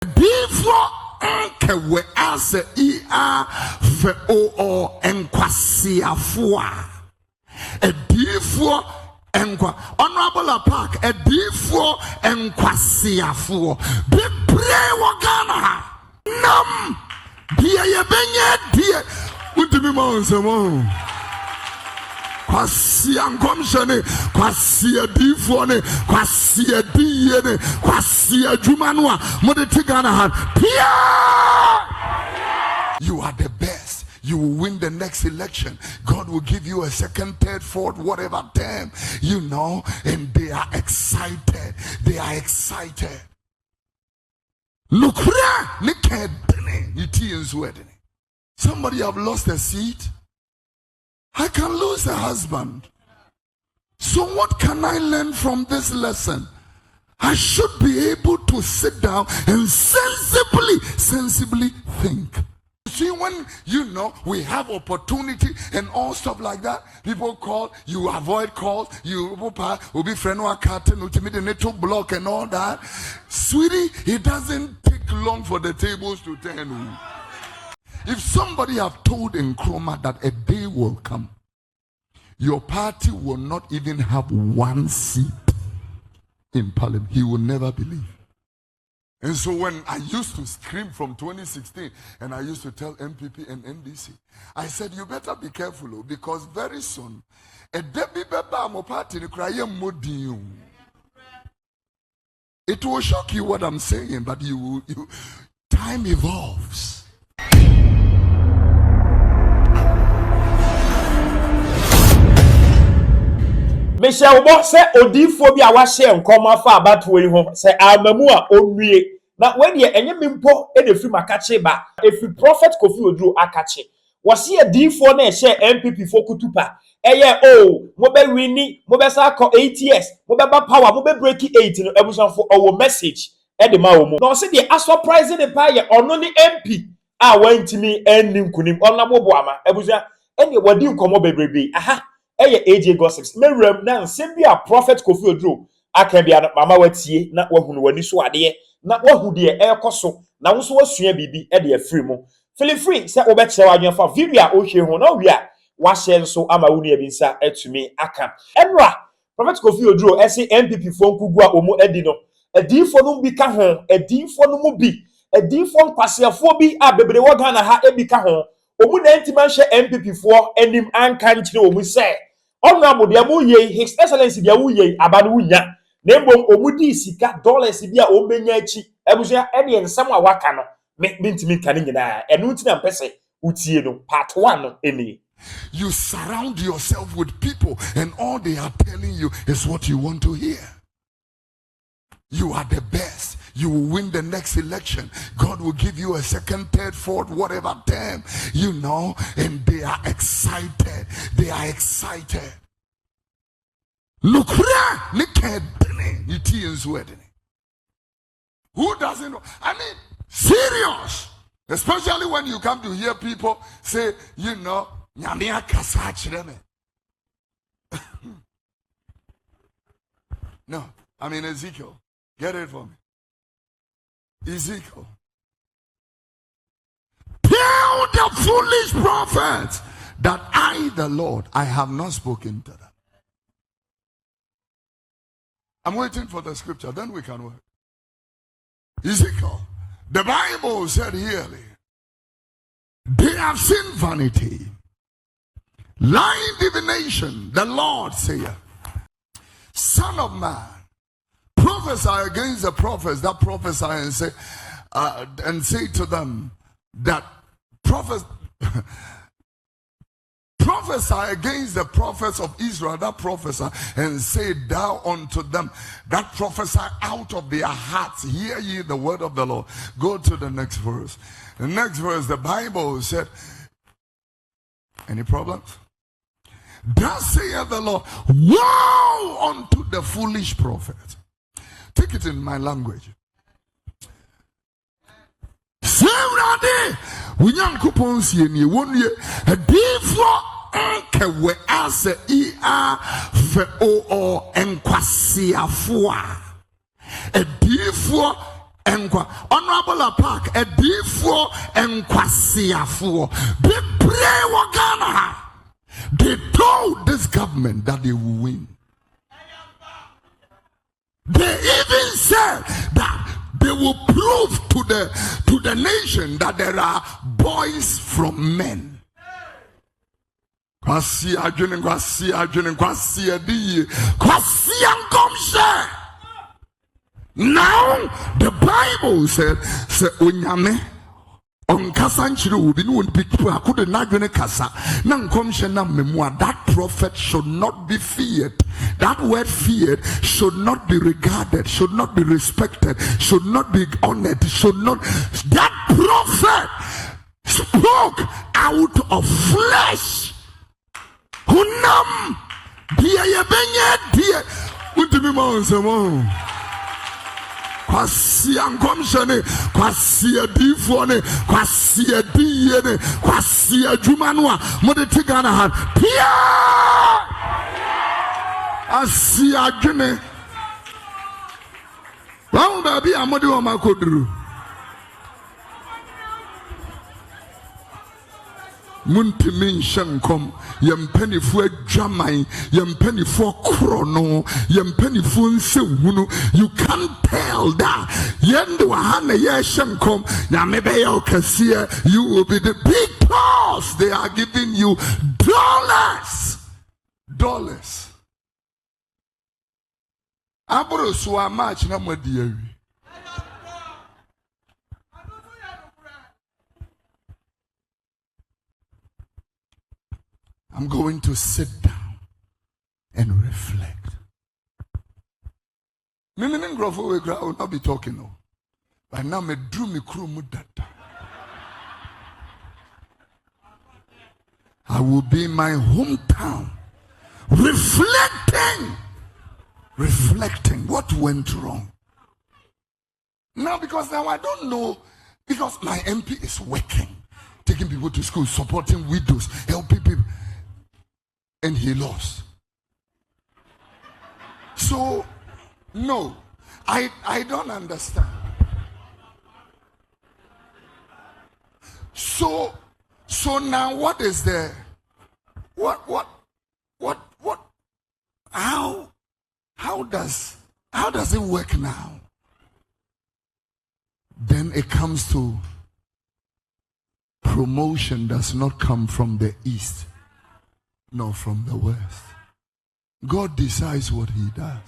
Before enkewe ase ia fe o enkwasiafua. A before enkwa honorable park a before enkwasiafua. Be pray wagana nam dia ye benye dia utimi monse kwasi ankomshene kwasi adifo ne kwasi adiye ne kwasi adwuma no a mode tigana han pia. You are the best. You will win the next election. God will give you a second, third, fourth, whatever term, you know, and they are excited. They are excited. Look, somebody have lost a seat. I can lose a husband. So what can I learn from this lesson? I should be able to sit down and sensibly think. See, when you know we have opportunity and all stuff like that, people call, you avoid calls, you will be friend or carton, ultimate block and all that. Sweetie, it doesn't take long for the tables to turn. If somebody have told Nkrumah that a day will come, your party will not even have one seat in parliament, he will never believe. And so when I used to scream from 2016 and I used to tell NPP and NDC, I said, you better be careful because very soon, a Debbie Beba party it will shock you what I'm saying, but time evolves. Michelle Bo say odifo bi a wa share nkoma fa abatoyi ho say amamu a onwie na when ye enye mimpo e de free makache ba if prophet Kofi Oduro akache wose odifo na e share NPP for kutupa eye mo be wini mo be sa ko 8 years mo be ba power mo be break 8 no ebusanfo owo message e de ma wo mo no say the surprise the pa ye ono ni MP a wantimi ennim kunim onabo ama ebusan ene wadi nkomo bebrebe aha eye AJ gossips merem na nsem bi a prophet Kofi Oduro aka bia mama watie na wahunu wani so ade na wahu de ekoso na wo so wasua bibi e de afiri mu feel free say wo be kire wadwen fa video a o hwe ho na wi a wa share nso ama wo nua bi nsa atumi aka enra prophet Kofi Oduro ese NPP fo nkugu a omu adi no adifo no bi ka ho adifo no mu bi adifo nkwasiafo bi a bebre wo Ghana ha e bi ka ho omu na ntima hye NPP fo anim anka nkire omu say honorable dia mu ye his excellency dia wu ye abanu wunya na embom omudi sika dollars bi a ombenya achi ebusia e de ensam a waka no me ntimi kan nyina enu ntina mpese utie no part 1 no eni. You surround yourself with people and all they are telling you is what you want to hear. You are the best. You will win the next election. God will give you a second, third, fourth, whatever term, you know, and they are excited. They are excited. Look, who doesn't know? I mean, serious. Especially when you come to hear people say, you know, no, I mean Ezekiel. Get it for me. Ezekiel. Tell the foolish prophets that I, the Lord, I have not spoken to them. I'm waiting for the scripture, then we can work. Ezekiel. The Bible said here, they have seen vanity, lying divination. The Lord saith, Son of man, prophesy against the prophets that prophesy and say to them that prophesy against the prophets of Israel that prophesy and say thou unto them that prophesy out of their hearts, hear ye the word of the Lord. Go to the next verse. The next verse, the Bible said, any problems? Thus saith the Lord, woe unto the foolish prophet. Take it in my language. Semrade unyankopon sie nie wonye adifo enkewe ase ia fe o enkwasiafo a adifo enkwa honorable park edifo enkwasiafo bebre wagana. They told this government that they will win. They even said that they will prove to the nation that there are boys from men. Now the Bible said, that prophet should not be feared. That word feared should not be regarded, should not be respected, should not be honored, should not. That prophet spoke out of flesh. Hunam dia benye kwasi ankomshene kwasi adifone kwasi adiyene kwasi adwumanwa mode tigana han pia asi adwene wawo ba bia mode o makoduru Muntimin shankom, yempenifu jamai, yempenifu krono, yempenifu nsewunu. You can't tell that. Yendu wahane ye shankom, ya mebe ya okasia, you will be the big boss. They are giving you dollars. Dollars. Abro suwa match na mwediyewi. I'm going to sit down and reflect. I will not be talking now. But now me drew me crew mudata. I will be in my hometown reflecting what went wrong. Now because now I don't know, because my MP is working, taking people to school, supporting widows, helping people. And he lost. So, no, I don't understand. So now what is there? How does it work now? Then it comes to promotion does not come from the east. No, from the west. God decides what he does.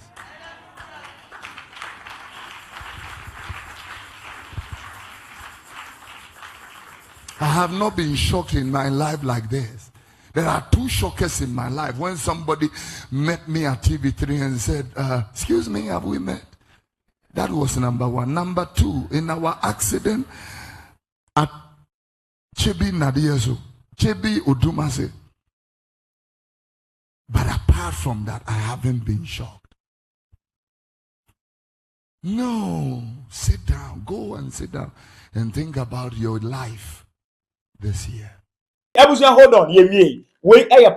I have not been shocked in my life like this. There are two shockers in my life. When somebody met me at TV3 and said, excuse me, have we met? That was number one. Number two, in our accident at Chebi Nadiezo, Chebi Odumase. But apart from that, I haven't been shocked. No, sit down. Go and sit down and think about your life this year. Hold on, we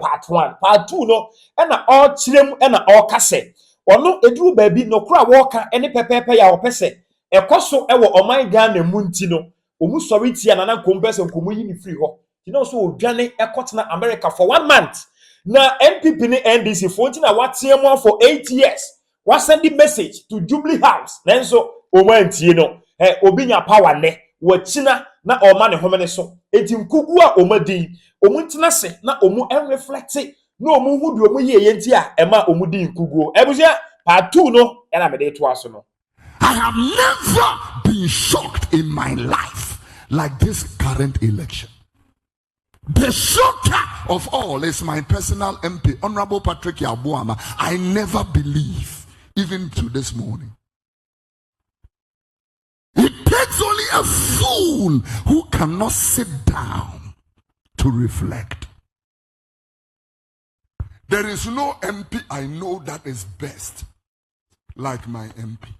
part 1. Part 2 no, and all chilem and all casse. Or no, a drew baby, no crowd walker, any pepe ya or pese. A coso ever o my gun and muntino. Umusoriti and an compass and community free ho. You know, so Johnny a cotton America for 1 month. Now NPP ni NDC 14 what CM1 for 8 years. What sending message to Jubilee House. Nenso omanti no. Obinya power ne. Wachina na omane homene so. Eti nkugua omadi. Omuntina se na omu reflecte. No omu hudu omu ye yenti a ema omudi nkuguo. Ebusia part 2 no. Ena mede to aso no. I have never been shocked in my life like this current election. The shocker of all is my personal MP, Honorable Patrick Yabuama. I never believe, even to this morning. It takes only a fool who cannot sit down to reflect. There is no MP I know that is best like my MP.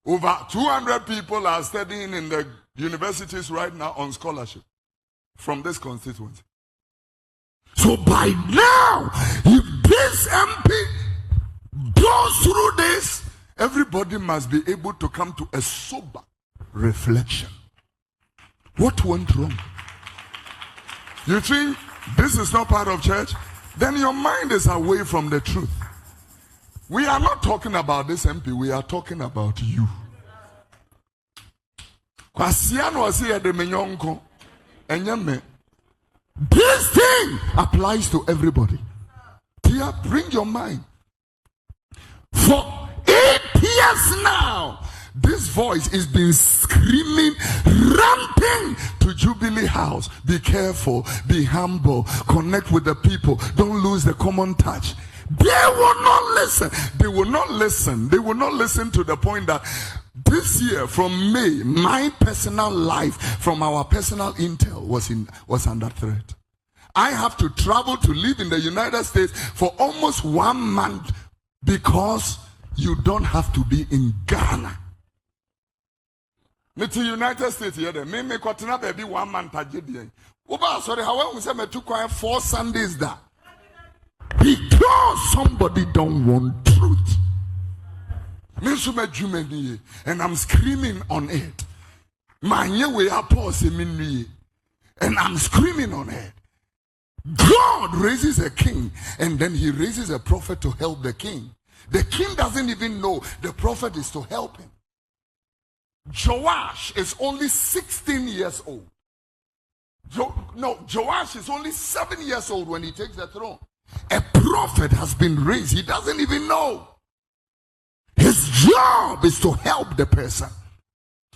Over 200 people are studying in the universities right now on scholarship from this constituency. So by now, if this MP goes through this Everybody must be able to come to a sober reflection. What went wrong? You think this is not part of church? Then your mind is away from the truth. We are not talking about this MP, we are talking about you. This thing applies to everybody. Tia, bring your mind. For 8 years now, this voice is been screaming, ramping to Jubilee House. Be careful, be humble, connect with the people, don't lose the common touch. They will not listen. They will not listen. They will not listen to the point that this year, from May, my personal life, from our personal intel, was under threat. I have to travel to live in the United States for almost 1 month because you don't have to be in Ghana. Me to United States here, me kwatena baby 1 month agedie. Oba sorry, how we say me took 4 Sundays there. Because somebody don't want truth. And I'm screaming on it. And I'm screaming on it. God raises a king, and then he raises a prophet to help the king. The king doesn't even know the prophet is to help him. Joash is only 16 years old. Joash is only 7 years old when he takes the throne. A prophet has been raised. He doesn't even know. His job is to help the person.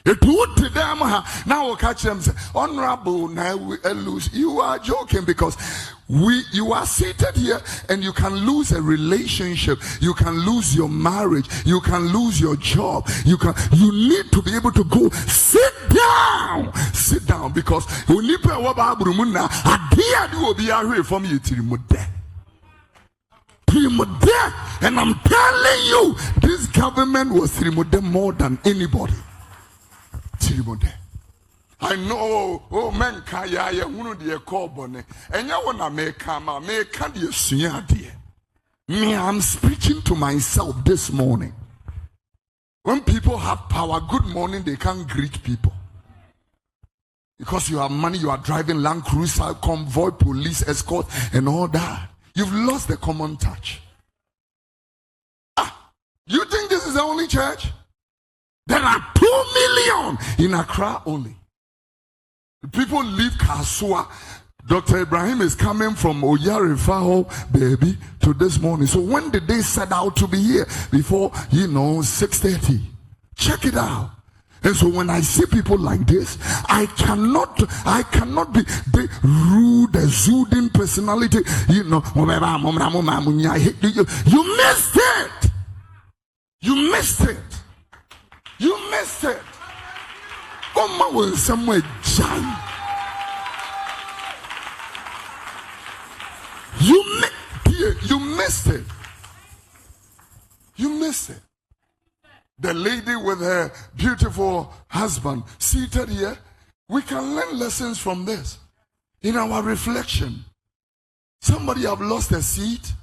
It would to them now we'll catch them say, Honorable, now we lose. You are joking because you are seated here and you can lose a relationship, you can lose your marriage, you can lose your job, you need to be able to go sit down because when you pay what will be away from you till and I'm telling you, this government was more than anybody. I know, oh man, kaya who the carbon, and you wanna make the me, I'm preaching to myself this morning. When people have power, good morning, they can't greet people. Because you have money, you are driving Land Cruiser, convoy, police, escort, and all that. You've lost the common touch. You think this is the only church? There are 2 million in Accra only. People leave Kasua. Dr. Ibrahim is coming from Oyarifaho, baby, to this morning. So when did they set out to be here? Before, 6:30. Check it out. And so when I see people like this, I cannot be the rude, exuding personality. You missed it. You missed it. You missed it. Oma will somewhere giant. You missed it. You missed it. The lady with her beautiful husband seated here, we can learn lessons from this in our reflection. Somebody have lost a seat.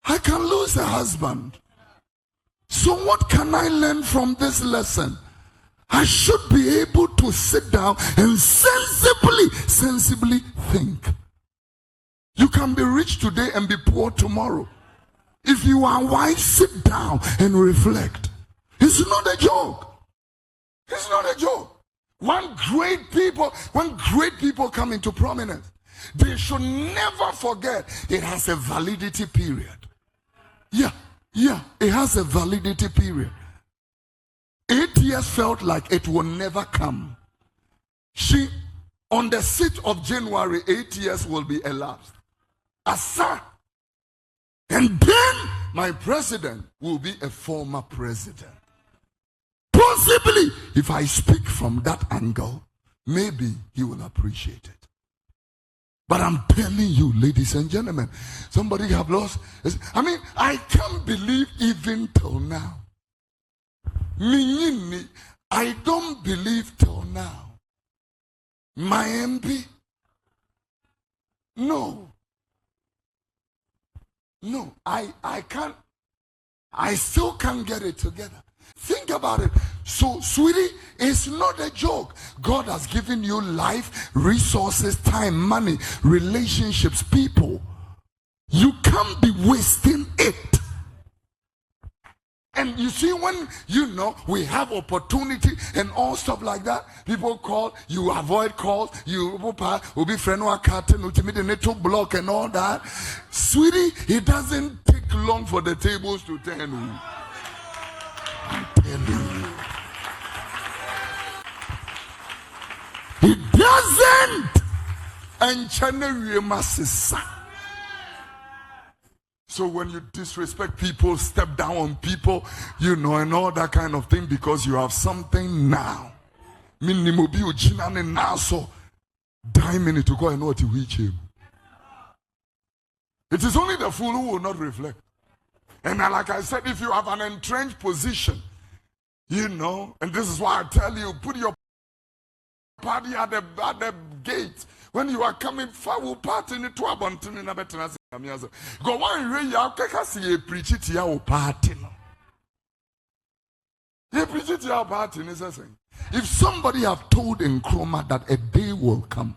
I can lose a husband. So what can I learn from this lesson? I should be able to sit down and sensibly think. You can be rich today and be poor tomorrow. If you are wise, sit down and reflect. It's not a joke. It's not a joke. When great people come into prominence, they should never forget it has a validity period. Yeah, it has a validity period. 8 years felt like it will never come. On the 6th of January, 8 years will be elapsed. Asa. And then my president will be a former president. Possibly, if I speak from that angle, maybe he will appreciate it. But I'm telling you, ladies and gentlemen, somebody have lost. I can't believe even till now. I don't believe till now. My MP? No, I can't. I still can't get it together. Think about it. So, sweetie, it's not a joke. God has given you life, resources, time, money, relationships, people. You can't be wasting it. And you see, when we have opportunity and all stuff like that, people call, you avoid calls, you will be friend or carton, ultimate block and all that. Sweetie, it doesn't take long for the tables to turn. I'm telling you. It doesn't. And so when you disrespect people, step down on people, and all that kind of thing because you have something now. Now, so minute to go and know what you reach him. It is only the fool who will not reflect. And like I said, if you have an entrenched position, and this is why I tell you, put your party at the gate. When you are coming forward, party in the abundant in a better. Go one way, you see a preach it your party. You preach it your party. If somebody have told Nkrumah that a day will come,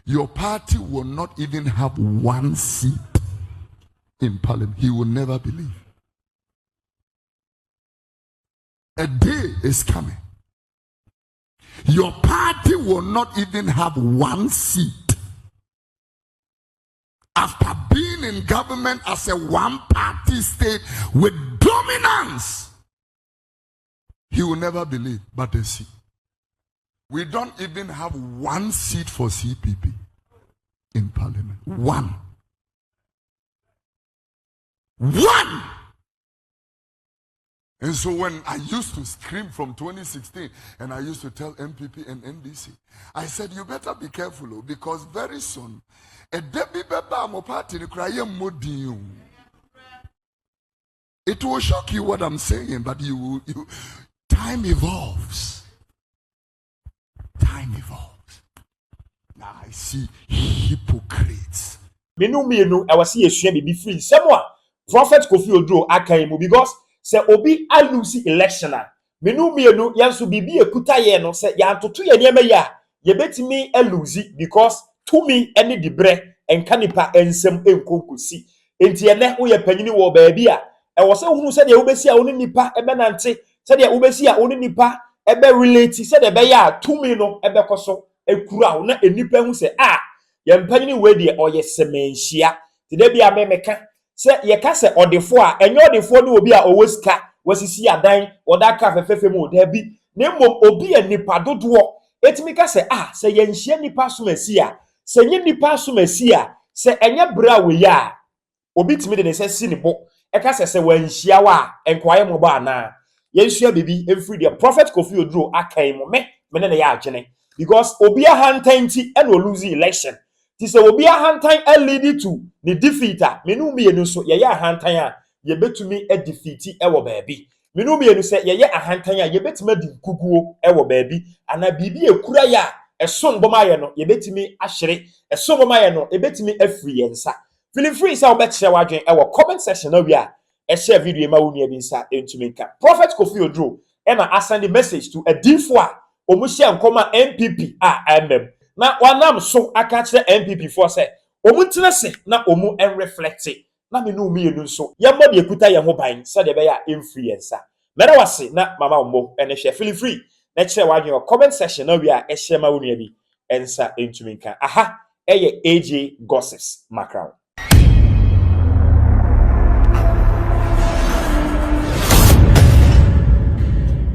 your party will not even have one seat in parliament, he will never believe. A day is coming. Your party will not even have one seat. After being in government as a one-party state with dominance, he will never believe, but they see. We don't even have one seat for CPP in parliament. One. And so when I used to scream from 2016 and I used to tell NPP and NDC, I said, you better be careful because very soon, a Debbie Beba party it will shock you what I'm saying, but time evolves. Time evolves. Now I see hypocrites. I was see be free. Someone, Prophet Kofi Oduro akaimu because se obi alusi election a menu yanso bibi ekuta ye no se ya toto ye niam ya ye betimi alusi because to me any dibre enka nipa ensem enkonkosi enti ene wo ye panyini wo baabi a e wo se hunu se de wo besi a wo nipa ebe nante se de wo besi a wo nipa ebe relate se de be ya to me no ebe koso ekura wo na enipa hu se ye panyini we de oye semenhia ti de bia memeka se ye ka se odefo a enyo odefo no obi a owosika wasisi adan odaka fefefe mu da bi na mom obi anipa dodo etimi ka se se ye nhia nipa somasi a se nye nipa somasi a se enye bra we ya obi timi de ne se si ne bo e ka se wanhia wa enkwaye mo ba na ye nsua bibi every day Prophet Kofi Oduro akan mo me ne ya agene because obi a hantanti e no lose election. Tise obi a hantan a lead to the defeater. Menu mienu so ye a hantan a ye betumi a defeat e wo baabi. Menu mienu se ye a hantan a ye betumi di kuguo e wo baabi. Ana bibi ekura ya eson boma ye no ye betumi ahyere. Eson boma ye no e betumi afiri yensa. Feel free say obekye wadwen e wo comment section na wi a e share video ma wonu abi nsa entumi nka. Prophet Kofi Oduro e na send the message to a dinfo a omuhye nkoma NPP MM. Na wanam so akache NPP for say omu tenese na omu reflect na me no mienu so ye mo de ekuta ye ho ban se de be ya influencer mera wase na mama ombo ene share feel free na kire wa your comment section na wi a e share ma wonu abi ensa entumi nka aha eye AJ Gossips Magraheb.